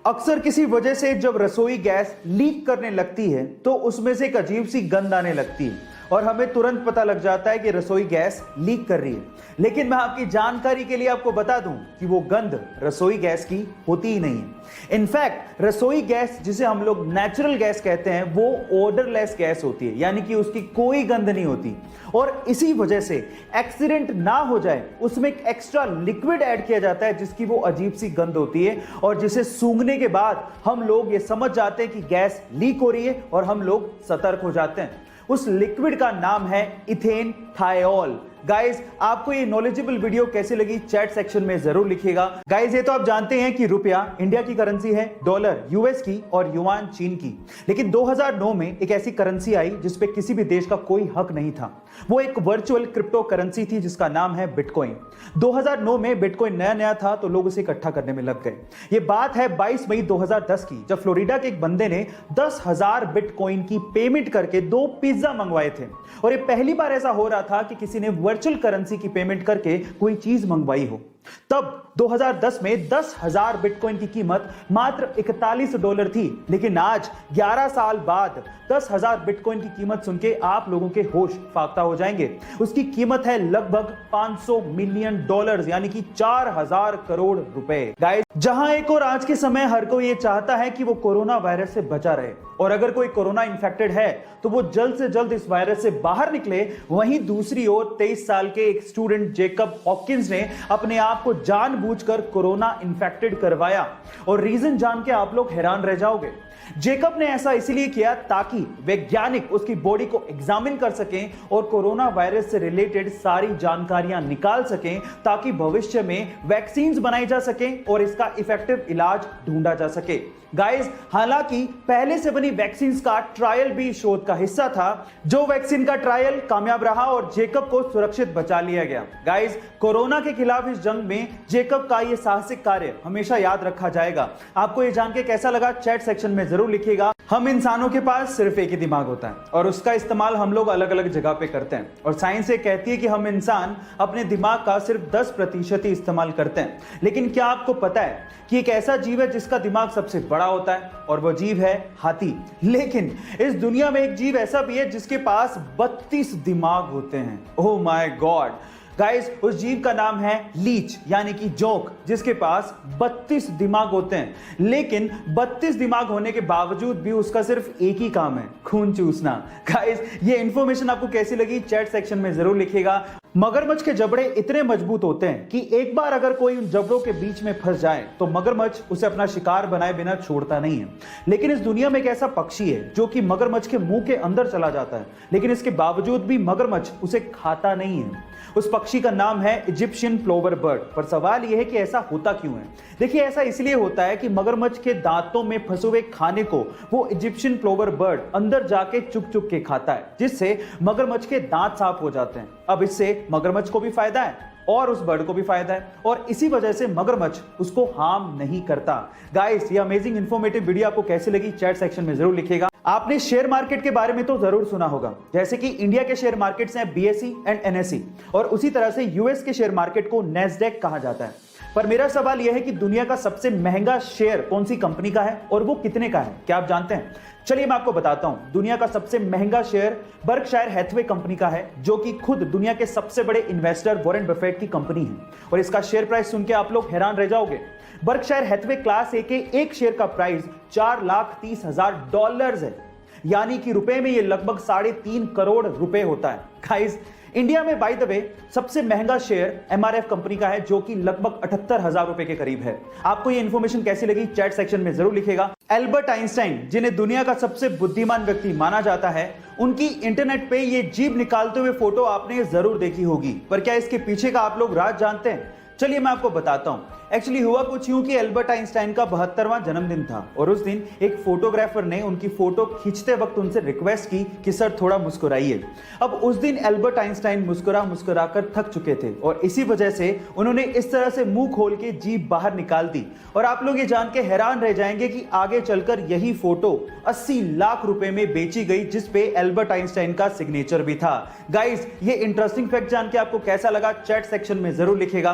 अक्सर किसी वजह से जब रसोई गैस लीक करने लगती है तो उसमें से एक अजीब सी गंध आने लगती है और हमें तुरंत पता लग जाता है कि रसोई गैस लीक कर रही है। लेकिन मैं आपकी जानकारी के लिए आपको बता दूं कि वो गंध रसोई गैस की होती ही नहीं है। इनफैक्ट रसोई गैस, जिसे हम लोग नेचुरल गैस कहते हैं, वो ओडरलेस गैस होती है, यानी कि उसकी कोई गंध नहीं होती। और इसी वजह से एक्सीडेंट ना हो जाए उसमें एक एक्स्ट्रा लिक्विड ऐड किया जाता है जिसकी वो अजीब सी गंध होती है और जिसे सूंघने के बाद हम लोग ये समझ जाते हैं कि गैस लीक हो रही है और हम लोग सतर्क हो जाते हैं। उस लिक्विड का नाम है इथेन थायोल। गाइस, आपको ये नॉलेजेबल वीडियो कैसी लगी चैट सेक्शन में जरूर लिखिएगा। गाइस, ये तो आप जानते हैं कि रुपया इंडिया की करेंसी है, डॉलर यूएस की और युआन चीन की। लेकिन 2009 में एक ऐसी करेंसी आई जिस पे किसी भी देश का कोई हक नहीं था। वो एक वर्चुअल क्रिप्टो करेंसी थी जिसका नाम है बिटकॉइन। 2009 में बिटकॉइन नया नया था तो लोग उसे इकट्ठा करने में लग गए। ये बात है 22 मई 2010 की, जब फ्लोरिडा के एक बंदे ने 10,000 बिटकॉइन की पेमेंट करके 2 पिज्जा मंगवाए थे। और ये पहली बार ऐसा हो रहा था कि किसी ने वर्चुअल करेंसी की पेमेंट करके कोई चीज मंगवाई हो। तब 2010 में 10,000 बिटकॉइन की कीमत मात्र $41 थी। लेकिन आज 11 साल बाद 10,000 बिटकॉइन की कीमत सुन के आप लोगों के होश फाख्ता हो जाएंगे। उसकी कीमत है लगभग $500 मिलियन, यानी कि 4,000 करोड़ रुपए। गाइस, जहां एक और आज के समय हर कोई ये चाहता है कि वो कोरोना वायरस से बचा रहे और अगर कोई कोरोना इंफेक्टेड है तो वो जल्द से जल्द इस वायरस से बाहर निकले, वहीं दूसरी ओर 23 साल के एक स्टूडेंट जेकब हॉकिंस ने अपने आप को जानबूझकर कोरोना इंफेक्टेड करवाया। और रीजन जान के आप लोग हैरान रह जाओगे। जेकब ने ऐसा इसलिए किया ताकि वैज्ञानिक उसकी बॉडी को एग्जामिन कर सकें और कोरोना वायरस से रिलेटेड सारी जानकारियां निकाल सकें, ताकि भविष्य में वैक्सीन्स बनाई जा सकें और इसका इफेक्टिव इलाज ढूंढा जा सके। गाइस, हालांकि पहले से बनी वैक्सीन्स का ट्रायल भी शोध का हिस्सा था, जो वैक्सीन का ट्रायल कामयाब रहा और जेकब को सुरक्षित बचा लिया गया। गाइस, कोरोना के खिलाफ इस जंग में जेकब का यह साहसिक कार्य हमेशा याद रखा जाएगा। आपको यह जान के कैसा लगा चैट सेक्शन में जरूर लिखिएगा। हम इंसानों के पास सिर्फ एक ही दिमाग होता है और उसका इस्तेमाल हम लोग अलग अलग जगह पे करते हैं। और साइंस ये कहती है कि हम इंसान अपने दिमाग का सिर्फ 10% ही इस्तेमाल करते हैं। लेकिन क्या आपको पता है कि एक ऐसा जीव है जिसका दिमाग सबसे बड़ा होता है, और वह जीव है हाथी। लेकिन इस दुनिया में एक जीव ऐसा भी है जिसके पास 32 दिमाग होते हैं। ओह माय गॉड गाइस, उस जीव का नाम है लीच, यानी कि जोंक, जिसके पास 32 दिमाग होते हैं। लेकिन 32 दिमाग होने के बावजूद भी उसका सिर्फ एक ही काम है, खून चूसना। गाइस, ये इंफॉर्मेशन आपको कैसी लगी चैट सेक्शन में जरूर लिखिएगा। मगरमच्छ के जबड़े इतने मजबूत होते हैं कि एक बार अगर कोई उन जबड़ों के बीच में फंस जाए तो मगरमच्छ उसे अपना शिकार बनाए बिना छोड़ता नहीं है। लेकिन इस दुनिया में एक ऐसा पक्षी है जो कि मगरमच्छ के मुंह के अंदर चला जाता है, लेकिन इसके बावजूद भी मगरमच्छ उसे खाता नहीं है। उस पक्षी का नाम है इजिप्शियन प्लोवर बर्ड। पर सवाल यह है कि ऐसा होता क्यों है? देखिए, ऐसा इसलिए होता है कि मगरमच्छ के दांतों में फंसे हुए खाने को वो इजिप्शियन प्लोवर बर्ड अंदर जाके चुग चुग के खाता है, जिससे मगरमच्छ के दांत साफ हो जाते हैं। अब इससे मगरमच्छ को भी फायदा है और उस बर्ड को भी फायदा है, और इसी वजह से मगरमच्छ उसको हार्म नहीं करता। गाइस, ये अमेजिंग इंफॉर्मेटिव वीडियो आपको कैसी लगी चैट सेक्शन में जरूर लिखिएगा। आपने शेयर मार्केट के बारे में तो जरूर सुना होगा, जैसे कि इंडिया के शेयर मार्केट्स हैं बीएसई एंड एनएसई, और उसी तरह से यूएस के शेयर मार्केट को नैस्डैक कहा जाता है। पर मेरा सवाल यह है कि दुनिया का सबसे महंगा शेयर कौन सी कंपनी का है और वो कितने का है? क्या आप जानते हैं? चलिए मैं आपको बताता हूं। दुनिया का सबसे महंगा शेयर बर्कशायर हैथवे कंपनी का है, जो कि खुद दुनिया के सबसे बड़े इन्वेस्टर वॉरेन बफेट की कंपनी है। और इसका शेयर प्राइस सुन के आप लोग हैरान रह जाओगे। बर्कशायर हैथवे क्लास ए के एक शेयर का प्राइस $4,30,000 है, यानी कि रुपए में ये लगभग 3.5 करोड़ रुपए होता है। गाइस, इंडिया में बाय द वे सबसे महंगा शेयर एमआरएफ कंपनी का है, जो कि लगभग 78,000 रुपए के करीब है। आपको ये इंफॉर्मेशन कैसी लगी चैट सेक्शन में जरूर लिखिएगा। एल्बर्ट आइंस्टाइन, जिन्हें दुनिया का सबसे बुद्धिमान व्यक्ति माना जाता है, उनकी इंटरनेट पे ये जीभ निकालते हुए फोटो आपने जरूर देखी होगी। पर क्या इसके पीछे का आप लोग राज जानते हैं? चलिए मैं आपको बताता हूं। एक्चुअली हुआ कुछ यूं कि एल्बर्ट आइंस्टाइन का 72वां जन्मदिन था और उस दिन एक फोटोग्राफर ने उनकी फोटो खींचते वक्त उनसे रिक्वेस्ट की कि सर थोड़ा मुस्कुराइए। अब उस दिन एल्बर्ट आइंस्टाइन मुस्कुरा कर थक चुके थे और इसी वजह से उन्होंने इस तरह से मुंह खोल के जीभ बाहर निकाल दी। और आप लोग ये जान के हैरान रह जाएंगे कि आगे चलकर यही फोटो 80 लाख रुपए में बेची गई, जिस पे एल्बर्ट आइंस्टाइन का सिग्नेचर भी था। गाइस, ये इंटरेस्टिंग फैक्ट जान के आपको कैसा लगा चैट सेक्शन में जरूर लिखेगा।